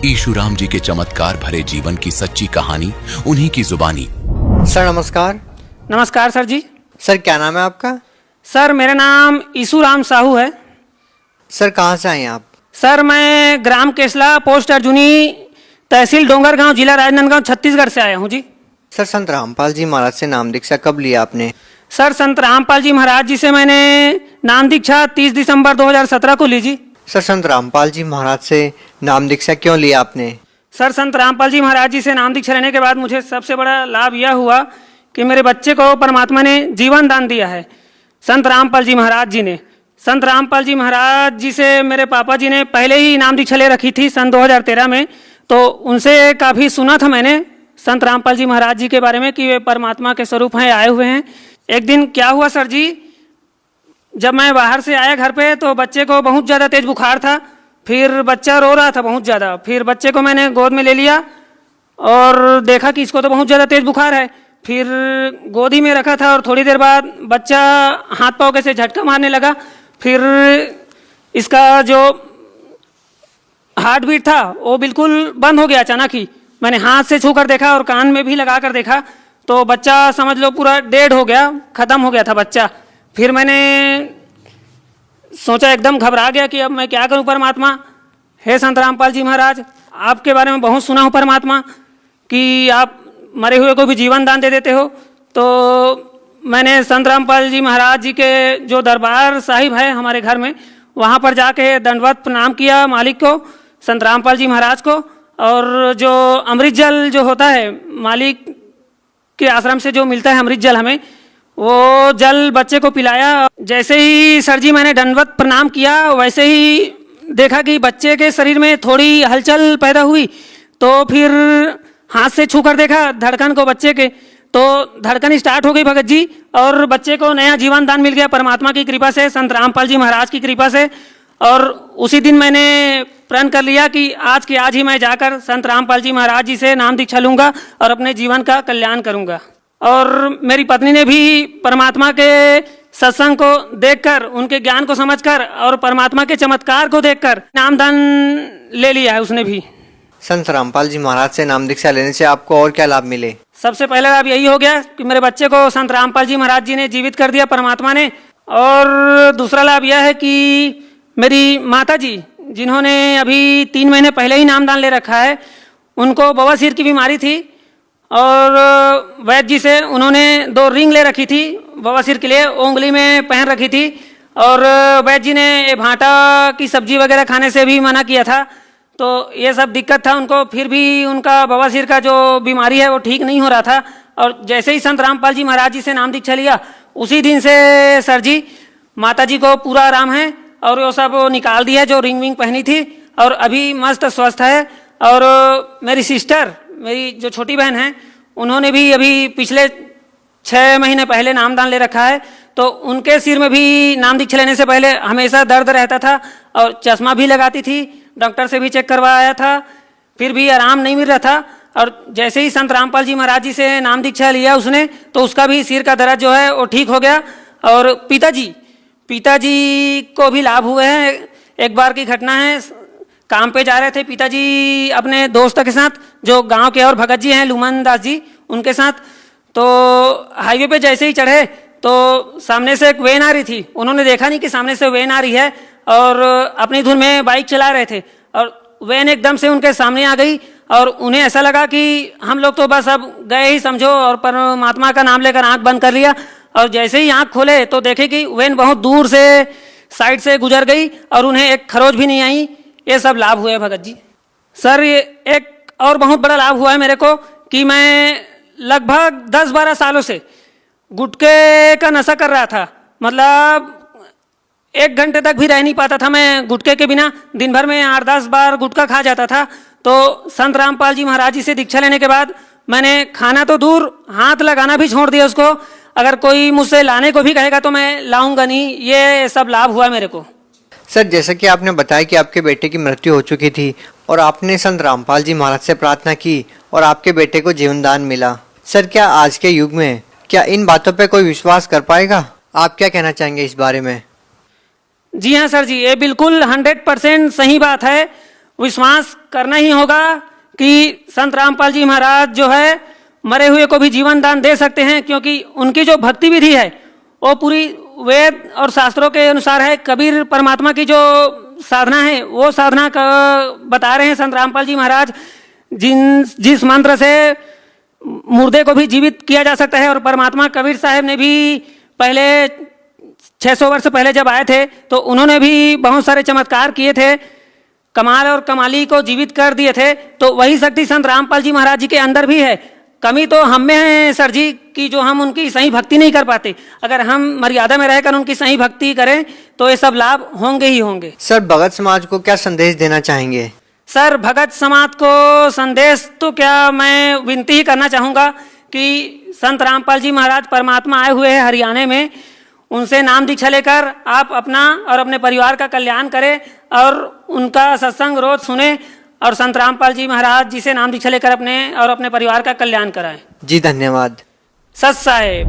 Issue Ram ji के चमत्कार भरे जीवन की सच्ची कहानी उन्हीं की जुबानी। सर नमस्कार। नमस्कार सर जी। सर क्या नाम है आपका? सर मेरा नाम ईशु राम साहू है। सर कहाँ से आए हैं आप? सर मैं ग्राम केसला, पोस्ट अर्जुनी, तहसील डोंगरगांव, जिला राजनांदगांव, छत्तीसगढ़ से आया हूँ जी। सर संत रामपाल जी महाराज से नाम दीक्षा कब लिया आपने? सर संत रामपाल जी महाराज जी से मैंने नाम दीक्षा 30 दिसंबर 2017 को ली जी। सर संत रामपाल जी महाराज से नाम दीक्षा क्यों लिया आपने? सर संत रामपाल जी महाराज जी से नाम दीक्षा लेने के बाद मुझे सबसे बड़ा लाभ यह हुआ कि मेरे बच्चे को परमात्मा ने जीवन दान दिया है। संत रामपाल जी महाराज जी ने, संत रामपाल जी महाराज जी से मेरे पापा जी ने पहले ही नाम दीक्षा ले रखी थी सन 2013 में, तो उनसे काफ़ी सुना था मैंने संत रामपाल जी महाराज जी के बारे में कि वे परमात्मा के स्वरूप हैं, आए हुए हैं। एक दिन क्या हुआ सर जी, जब मैं बाहर से आया घर पे तो बच्चे को बहुत ज़्यादा तेज बुखार था। फिर बच्चा रो रहा था बहुत ज़्यादा। फिर बच्चे को मैंने गोद में ले लिया और देखा कि इसको तो बहुत ज़्यादा तेज बुखार है। फिर गोदी में रखा था और थोड़ी देर बाद बच्चा हाथ पाँव कैसे झटका मारने लगा। फिर इसका जो हार्ट बीट था वो बिल्कुल बंद हो गया अचानक ही। मैंने हाथ से छू कर देखा और कान में भी लगा कर देखा तो बच्चा समझ लो पूरा डेड हो गया, ख़त्म हो गया था बच्चा। फिर मैंने सोचा, एकदम घबरा गया कि अब मैं क्या करूं परमात्मा। हे संत रामपाल जी महाराज, आपके बारे में बहुत सुना हूं परमात्मा कि आप मरे हुए को भी जीवन दान दे देते हो। तो मैंने संत रामपाल जी महाराज जी के जो दरबार साहिब है हमारे घर में, वहाँ पर जाके दंडवत प्रणाम किया मालिक को, संत रामपाल जी महाराज को। और जो अमृत जल जो होता है मालिक के आश्रम से जो मिलता है अमृत जल, हमें वो जल बच्चे को पिलाया। जैसे ही सर जी मैंने दंडवत प्रणाम किया वैसे ही देखा कि बच्चे के शरीर में थोड़ी हलचल पैदा हुई। तो फिर हाथ से छू कर देखा धड़कन को बच्चे के, तो धड़कन स्टार्ट हो गई भगत जी और बच्चे को नया जीवन दान मिल गया परमात्मा की कृपा से, संत रामपाल जी महाराज की कृपा से। और उसी दिन मैंने प्रण कर लिया कि आज के आज ही मैं जाकर संत रामपाल जी महाराज जी से नाम दीक्षा लूँगा और अपने जीवन का कल्याण करूँगा। और मेरी पत्नी ने भी परमात्मा के सत्संग को देखकर, उनके ज्ञान को समझकर और परमात्मा के चमत्कार को देखकर नामदान ले लिया है उसने भी। संत रामपाल जी महाराज से नाम दीक्षा लेने से आपको और क्या लाभ मिले? सबसे पहला लाभ यही हो गया कि मेरे बच्चे को संत रामपाल जी महाराज जी ने जीवित कर दिया परमात्मा ने। और दूसरा लाभ यह है कि मेरी माता जी, जिन्होंने अभी 3 महीने पहले ही नामदान ले रखा है, उनको बवासीर की बीमारी थी और वैद्य जी से उन्होंने 2 रिंग ले रखी थी बवासीर के लिए, उंगली में पहन रखी थी। और वैद्य जी ने भांटा की सब्जी वगैरह खाने से भी मना किया था। तो ये सब दिक्कत था उनको, फिर भी उनका बवासीर का जो बीमारी है वो ठीक नहीं हो रहा था। और जैसे ही संत रामपाल जी महाराज जी से नाम दीक्षा लिया उसी दिन से सर जी माता जी को पूरा आराम है और वो सब निकाल दिया जो रिंग विंग पहनी थी और अभी मस्त स्वस्थ है। और मेरी सिस्टर, मेरी जो छोटी बहन है, उन्होंने भी अभी पिछले 6 महीने पहले नामदान ले रखा है। तो उनके सिर में भी नाम दीक्षा लेने से पहले हमेशा दर्द रहता था और चश्मा भी लगाती थी, डॉक्टर से भी चेक करवाया था, फिर भी आराम नहीं मिल रहा था। और जैसे ही संत रामपाल जी महाराज जी से नाम दीक्षा लिया उसने, तो उसका भी सिर का दर्द जो है वो ठीक हो गया। और पिताजी को भी लाभ हुए हैं। एक बार की घटना है, काम पे जा रहे थे पिताजी अपने दोस्त के साथ, जो गांव के और भगत जी हैं लुमन दास जी, उनके साथ। तो हाईवे पे जैसे ही चढ़े तो सामने से एक वैन आ रही थी। उन्होंने देखा नहीं कि सामने से वैन आ रही है और अपनी धुन में बाइक चला रहे थे और वैन एकदम से उनके सामने आ गई और उन्हें ऐसा लगा कि हम लोग तो बस अब गए ही समझो, और परमात्मा का नाम लेकर आंख बंद कर लिया। और जैसे ही आंख खोले तो देखे कि वैन बहुत दूर से साइड से गुजर गई और उन्हें एक खरोच भी नहीं आई। ये सब लाभ हुए भगत जी। सर ये एक और बहुत बड़ा लाभ हुआ है मेरे को कि मैं लगभग 10-12 सालों से गुटखे का नशा कर रहा था। मतलब 1 घंटे तक भी रह नहीं पाता था मैं गुटखे के बिना। दिन भर में 8-10 बार गुटखा खा जाता था। तो संत रामपाल जी महाराज जी से दीक्षा लेने के बाद मैंने खाना तो दूर, हाथ लगाना भी छोड़ दिया उसको। अगर कोई मुझसे लाने को भी कहेगा तो मैं लाऊंगा नहीं। ये सब लाभ हुआ मेरे को। सर जैसा कि आपने बताया कि आपके बेटे की मृत्यु हो चुकी थी और आपने संत रामपाल जी महाराज से प्रार्थना की और आपके बेटे को जीवन दान मिला। सर क्या आज के युग में क्या इन बातों पे कोई विश्वास कर पाएगा? आप क्या कहना चाहेंगे इस बारे में? जी हाँ सर जी, ये बिल्कुल 100% सही बात है। विश्वास करना ही होगा कि संत रामपाल जी महाराज जो है मरे हुए को भी जीवन दान दे सकते हैं, क्योंकि उनकी जो भक्ति विधि है वो पूरी वेद और शास्त्रों के अनुसार है। कबीर परमात्मा की जो साधना है वो साधना का बता रहे हैं संत रामपाल जी महाराज, जिस मंत्र से मुर्दे को भी जीवित किया जा सकता है। और परमात्मा कबीर साहब ने भी पहले 600 वर्ष पहले जब आए थे तो उन्होंने भी बहुत सारे चमत्कार किए थे, कमाल और कमाली को जीवित कर दिए थे। तो वही शक्ति संत रामपाल जी महाराज जी के अंदर भी है। कमी तो हम में है सर जी कि जो हम उनकी सही भक्ति नहीं कर पाते। अगर हम मर्यादा में रहकर उनकी सही भक्ति करें तो ये सब लाभ होंगे ही होंगे। सर भगत समाज को क्या संदेश देना चाहेंगे? सर भगत समाज को संदेश तो क्या, मैं विनती ही करना चाहूँगा कि संत रामपाल जी महाराज परमात्मा आए हुए हैं हरियाणा में, उनसे नाम दीक्षा लेकर आप अपना और अपने परिवार का कल्याण करें और उनका सत्संग रोज सुने और संत रामपाल जी महाराज जी से नाम दीक्षा लेकर अपने और अपने परिवार का कल्याण कराएं। जी धन्यवाद। सत साहेब।